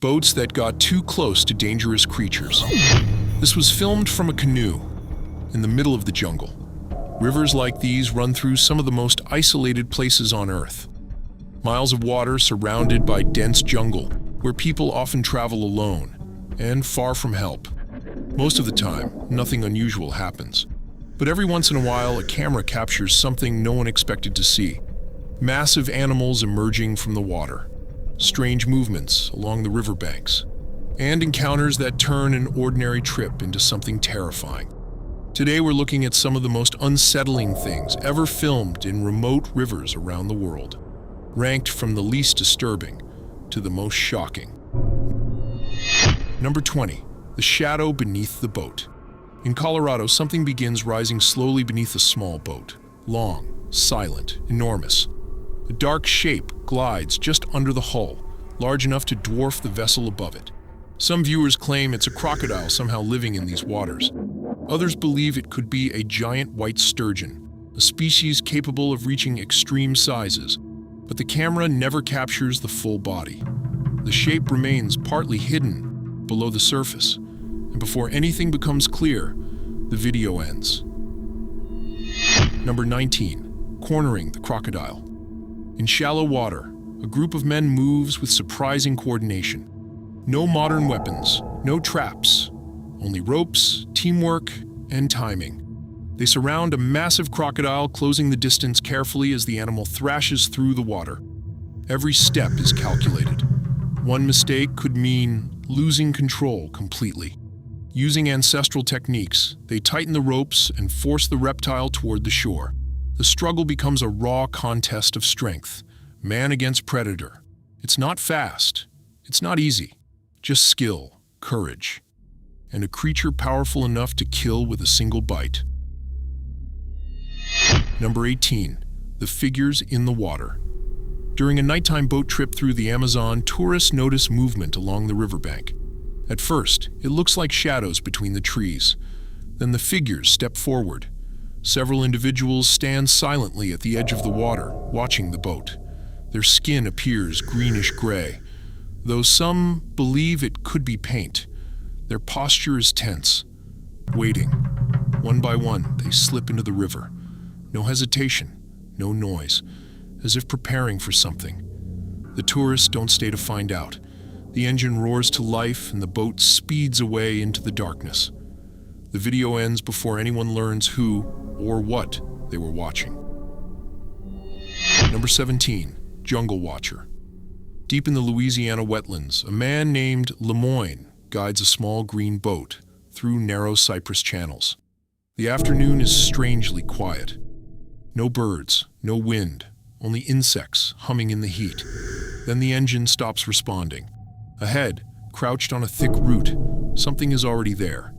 Boats that got too close to dangerous creatures. This was filmed from a canoe in the middle of the jungle. Rivers like these run through some of the most isolated places on Earth. Miles of water surrounded by dense jungle, where people often travel alone and far from help. Most of the time, nothing unusual happens. But every once in a while, a camera captures something no one expected to see. Massive animals emerging from the water, strange movements along the riverbanks, and encounters that turn an ordinary trip into something terrifying. Today we're looking at some of the most unsettling things ever filmed in remote rivers around the world, ranked from the least disturbing to the most shocking. Number 20. The shadow beneath the boat. In Colorado, something begins rising slowly beneath a small boat. Long, silent, enormous. A dark shape glides just under the hull, large enough to dwarf the vessel above it. Some viewers claim it's a crocodile somehow living in these waters. Others believe it could be a giant white sturgeon, a species capable of reaching extreme sizes, but the camera never captures the full body. The shape remains partly hidden below the surface, and before anything becomes clear, the video ends. Number 19. Cornering the crocodile. In shallow water, a group of men moves with surprising coordination. No modern weapons, no traps, only ropes, teamwork, and timing. They surround a massive crocodile, closing the distance carefully as the animal thrashes through the water. Every step is calculated. One mistake could mean losing control completely. Using ancestral techniques, they tighten the ropes and force the reptile toward the shore. The struggle becomes a raw contest of strength, man against predator. It's not fast, it's not easy, just skill, courage, and a creature powerful enough to kill with a single bite. Number 18. The figures in the water. During a nighttime boat trip through the Amazon, tourists notice movement along the riverbank. At first, it looks like shadows between the trees. Then the figures step forward. Several individuals stand silently at the edge of the water, watching the boat. Their skin appears greenish-gray, though some believe it could be paint. Their posture is tense, waiting. One by one, they slip into the river. No hesitation, no noise, as if preparing for something. The tourists don't stay to find out. The engine roars to life and the boat speeds away into the darkness. The video ends before anyone learns who or what they were watching. Number 17. Jungle Watcher. Deep in the Louisiana wetlands, a man named Lemoyne guides a small green boat through narrow cypress channels. The afternoon is strangely quiet. No birds, no wind, only insects humming in the heat. Then the engine stops responding. Ahead, crouched on a thick root, something is already there.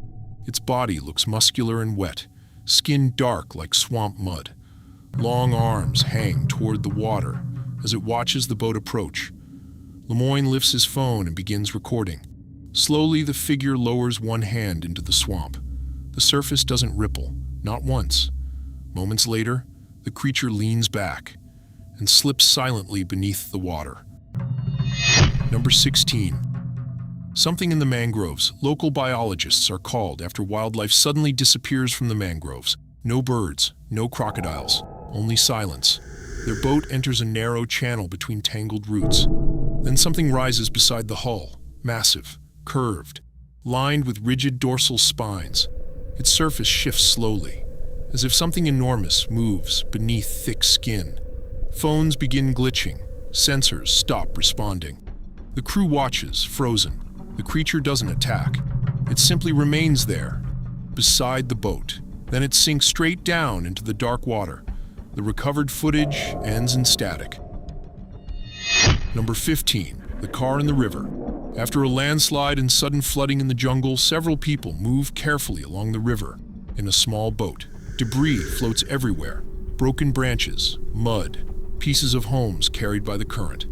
Its body looks muscular and wet, skin dark like swamp mud. Long arms hang toward the water as it watches the boat approach. Lemoyne lifts his phone and begins recording. Slowly, the figure lowers one hand into the swamp. The surface doesn't ripple, not once. Moments later, the creature leans back and slips silently beneath the water. Number 16. Something in the mangroves. Local biologists are called after wildlife suddenly disappears from the mangroves. No birds, no crocodiles, only silence. Their boat enters a narrow channel between tangled roots. Then something rises beside the hull, massive, curved, lined with rigid dorsal spines. Its surface shifts slowly, as if something enormous moves beneath thick skin. Phones begin glitching, sensors stop responding. The crew watches, frozen. The creature doesn't attack. It simply remains there, beside the boat. Then it sinks straight down into the dark water. The recovered footage ends in static. Number 15. The car in the river. After a landslide and sudden flooding in the jungle, several people move carefully along the river in a small boat. Debris floats everywhere. Broken branches, mud, pieces of homes carried by the current.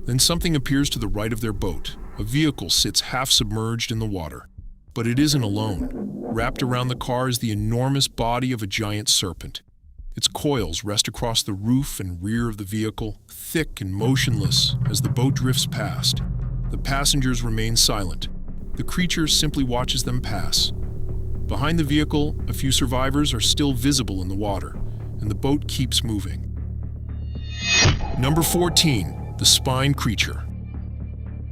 Then something appears to the right of their boat. A vehicle sits half-submerged in the water. But it isn't alone. Wrapped around the car is the enormous body of a giant serpent. Its coils rest across the roof and rear of the vehicle, thick and motionless as the boat drifts past. The passengers remain silent. The creature simply watches them pass. Behind the vehicle, a few survivors are still visible in the water, and the boat keeps moving. Number 14, the spine creature.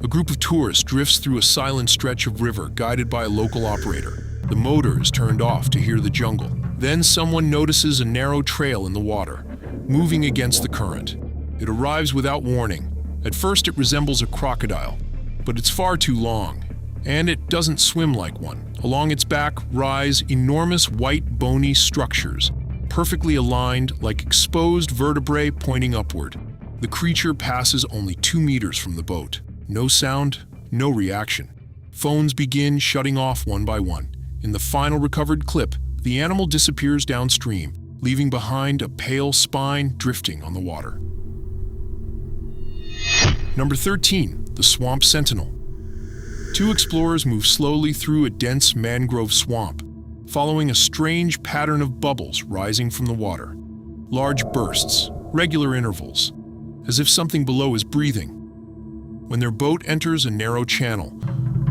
A group of tourists drifts through a silent stretch of river guided by a local operator. The motor is turned off to hear the jungle. Then someone notices a narrow trail in the water, moving against the current. It arrives without warning. At first it resembles a crocodile, but it's far too long, and it doesn't swim like one. Along its back rise enormous white bony structures, perfectly aligned like exposed vertebrae pointing upward. The creature passes only 2 meters from the boat. No sound, no reaction. Phones begin shutting off one by one. In the final recovered clip, the animal disappears downstream, leaving behind a pale spine drifting on the water. Number 13, the swamp sentinel. 2 explorers move slowly through a dense mangrove swamp, following a strange pattern of bubbles rising from the water. Large bursts, regular intervals, as if something below is breathing. When their boat enters a narrow channel,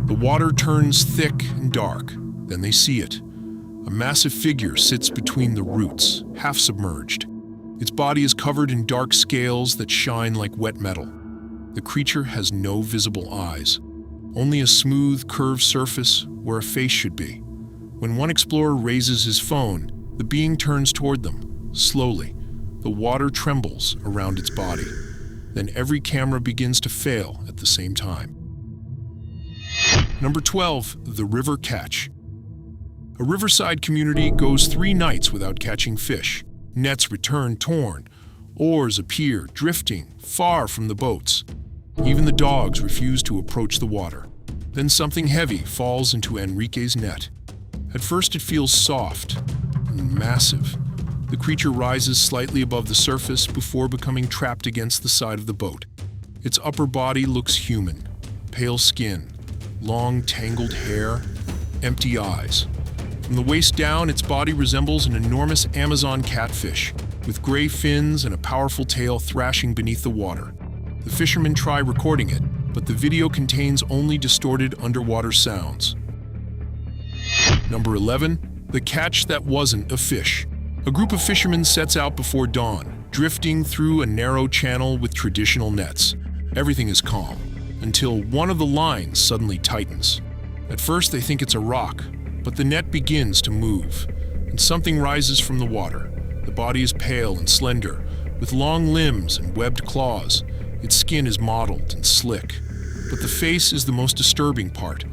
the water turns thick and dark. Then they see it. A massive figure sits between the roots, half submerged. Its body is covered in dark scales that shine like wet metal. The creature has no visible eyes, only a smooth, curved surface where a face should be. When one explorer raises his phone, the being turns toward them, slowly. The water trembles around its body. Then every camera begins to fail at the same time. Number 12, the river catch. A riverside community goes 3 nights without catching fish. Nets return torn. Oars appear, drifting far from the boats. Even the dogs refuse to approach the water. Then something heavy falls into Enrique's net. At first it feels soft and massive. The creature rises slightly above the surface before becoming trapped against the side of the boat. Its upper body looks human. Pale skin, long tangled hair, empty eyes. From the waist down, its body resembles an enormous Amazon catfish, with gray fins and a powerful tail thrashing beneath the water. The fishermen try recording it, but the video contains only distorted underwater sounds. Number 11, the catch that wasn't a fish. A group of fishermen sets out before dawn, drifting through a narrow channel with traditional nets. Everything is calm, until one of the lines suddenly tightens. At first they think it's a rock, but the net begins to move, and something rises from the water. The body is pale and slender, with long limbs and webbed claws. Its skin is mottled and slick, but the face is the most disturbing part.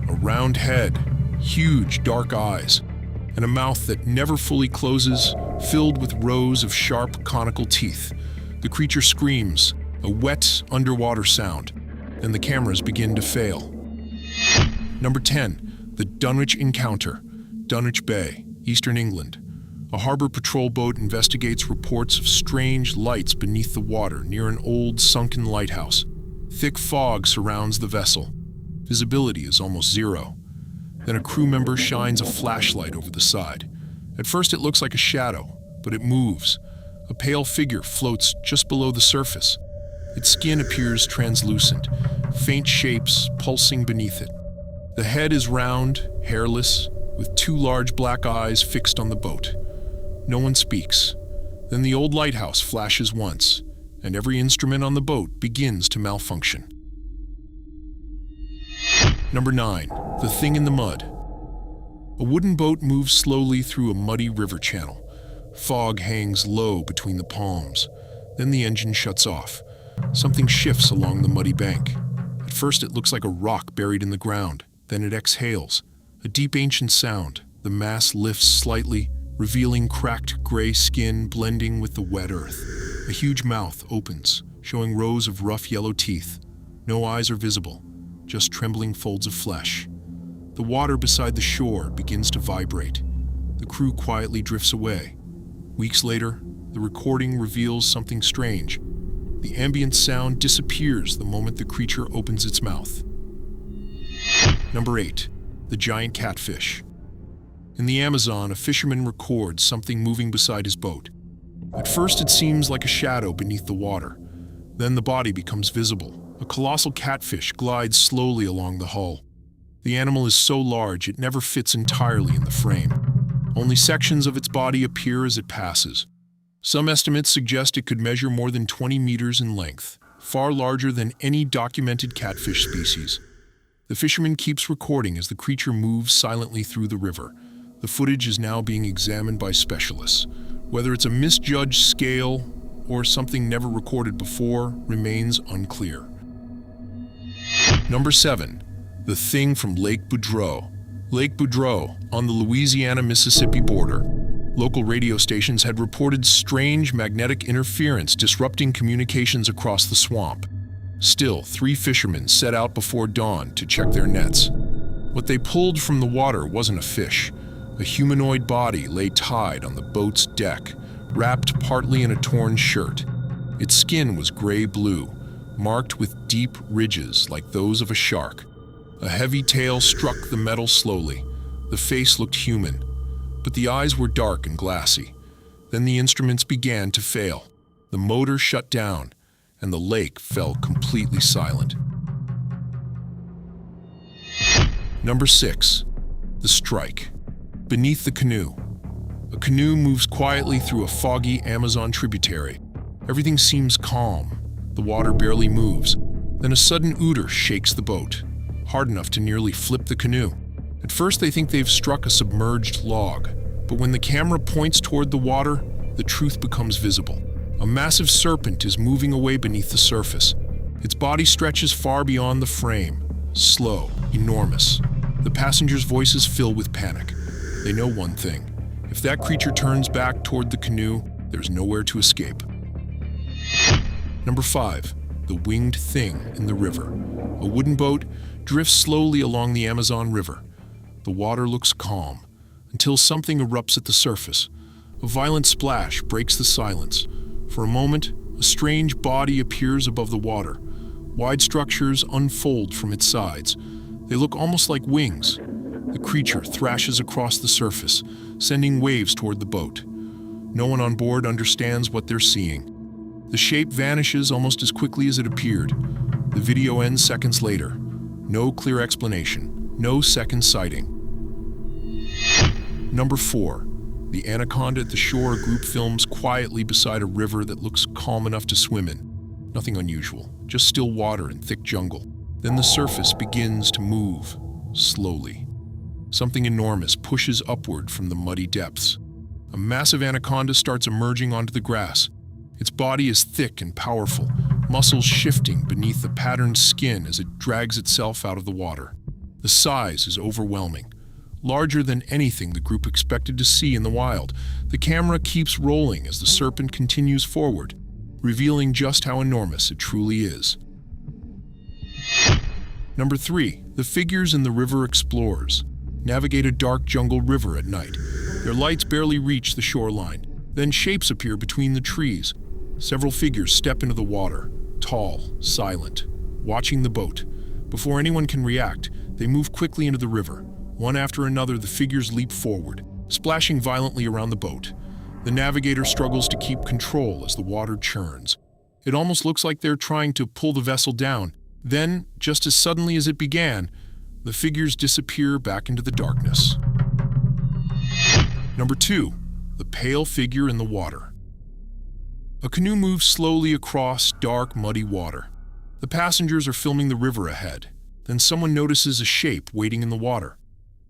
A round head, huge dark eyes, and a mouth that never fully closes, filled with rows of sharp conical teeth. The creature screams, a wet underwater sound, and the cameras begin to fail. Number 10, the Dunich encounter. Dunich Bay, Eastern England. A harbor patrol boat investigates reports of strange lights beneath the water near an old sunken lighthouse. Thick fog surrounds the vessel. Visibility is almost zero. Then a crew member shines a flashlight over the side. At first it looks like a shadow, but it moves. A pale figure floats just below the surface. Its skin appears translucent, faint shapes pulsing beneath it. The head is round, hairless, with 2 large black eyes fixed on the boat. No one speaks. Then the old lighthouse flashes once, and every instrument on the boat begins to malfunction. Number 9, the thing in the mud. A wooden boat moves slowly through a muddy river channel. Fog hangs low between the palms. Then the engine shuts off. Something shifts along the muddy bank. At first it looks like a rock buried in the ground. Then it exhales. A deep ancient sound. The mass lifts slightly, revealing cracked gray skin blending with the wet earth. A huge mouth opens, showing rows of rough yellow teeth. No eyes are visible, just trembling folds of flesh. The water beside the shore begins to vibrate. The crew quietly drifts away. Weeks later, the recording reveals something strange. The ambient sound disappears the moment the creature opens its mouth. Number 8, the giant catfish. In the Amazon, a fisherman records something moving beside his boat. At first it seems like a shadow beneath the water, Then the body becomes visible. A colossal catfish glides slowly along the hull. The animal is so large it never fits entirely in the frame. Only sections of its body appear as it passes. Some estimates suggest it could measure more than 20 meters in length, far larger than any documented catfish species. The fisherman keeps recording as the creature moves silently through the river. The footage is now being examined by specialists. Whether it's a misjudged scale or something never recorded before remains unclear. Number 7. The Thing from Lake Budro. Lake Budro, on the Louisiana-Mississippi border. Local radio stations had reported strange magnetic interference disrupting communications across the swamp. Still, 3 fishermen set out before dawn to check their nets. What they pulled from the water wasn't a fish. A humanoid body lay tied on the boat's deck, wrapped partly in a torn shirt. Its skin was gray-blue, marked with deep ridges like those of a shark. A heavy tail struck the metal slowly. The face looked human, but the eyes were dark and glassy. Then the instruments began to fail. The motor shut down, and the lake fell completely silent. Number 6. The Strike. Beneath the canoe. A canoe moves quietly through a foggy Amazon tributary. Everything seems calm. The water barely moves. Then a sudden odor shakes the boat, hard enough to nearly flip the canoe. At first they think they've struck a submerged log, but when the camera points toward the water, the truth becomes visible. A massive serpent is moving away beneath the surface. Its body stretches far beyond the frame, slow, enormous. The passengers' voices fill with panic. They know one thing. If that creature turns back toward the canoe, there's nowhere to escape. Number 5. The Winged Thing in the River. A wooden boat drifts slowly along the Amazon River. The water looks calm, until something erupts at the surface. A violent splash breaks the silence. For a moment, a strange body appears above the water. Wide structures unfold from its sides. They look almost like wings. The creature thrashes across the surface, sending waves toward the boat. No one on board understands what they're seeing. The shape vanishes almost as quickly as it appeared. The video ends seconds later. No clear explanation. No second sighting. Number 4. The anaconda at the shore. A group films quietly beside a river that looks calm enough to swim in. Nothing unusual, just still water and thick jungle. Then the surface begins to move, slowly. Something enormous pushes upward from the muddy depths. A massive anaconda starts emerging onto the grass. Its body is thick and powerful, muscles shifting beneath the patterned skin as it drags itself out of the water. The size is overwhelming, larger than anything the group expected to see in the wild. The camera keeps rolling as the serpent continues forward, revealing just how enormous it truly is. Number 3. The Figures in the River Explorers. Navigate a dark jungle river at night. Their lights barely reach the shoreline. Then shapes appear between the trees. Several figures step into the water, tall, silent, watching the boat. Before anyone can react, they move quickly into the river. One after another, the figures leap forward, splashing violently around the boat. The navigator struggles to keep control as the water churns. It almost looks like they're trying to pull the vessel down. Then, just as suddenly as it began, the figures disappear back into the darkness. Number 2. The Pale Figure in the Water. A canoe moves slowly across dark, muddy water. The passengers are filming the river ahead. Then someone notices a shape waiting in the water.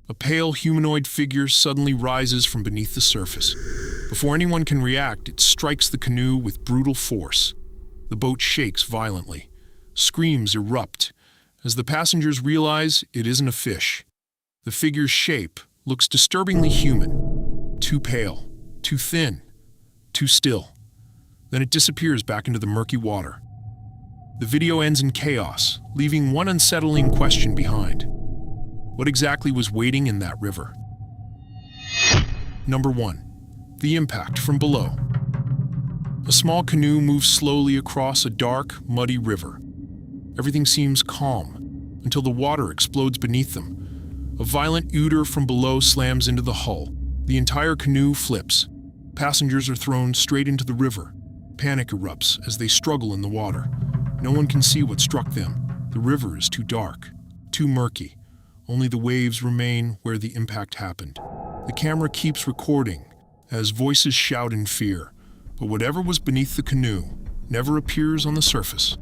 A pale humanoid figure suddenly rises from beneath the surface. Before anyone can react, it strikes the canoe with brutal force. The boat shakes violently. Screams erupt as the passengers realize it isn't a fish. The figure's shape looks disturbingly human. Too pale, too thin, too still. Then it disappears back into the murky water. The video ends in chaos, leaving one unsettling question behind. What exactly was waiting in that river? Number 1. The Impact from Below. A small canoe moves slowly across a dark, muddy river. Everything seems calm, until the water explodes beneath them. A violent odor from below slams into the hull. The entire canoe flips. Passengers are thrown straight into the river. Panic erupts as they struggle in the water. No one can see what struck them. The river is too dark, too murky. Only the waves remain where the impact happened. The camera keeps recording as voices shout in fear, but whatever was beneath the canoe never appears on the surface.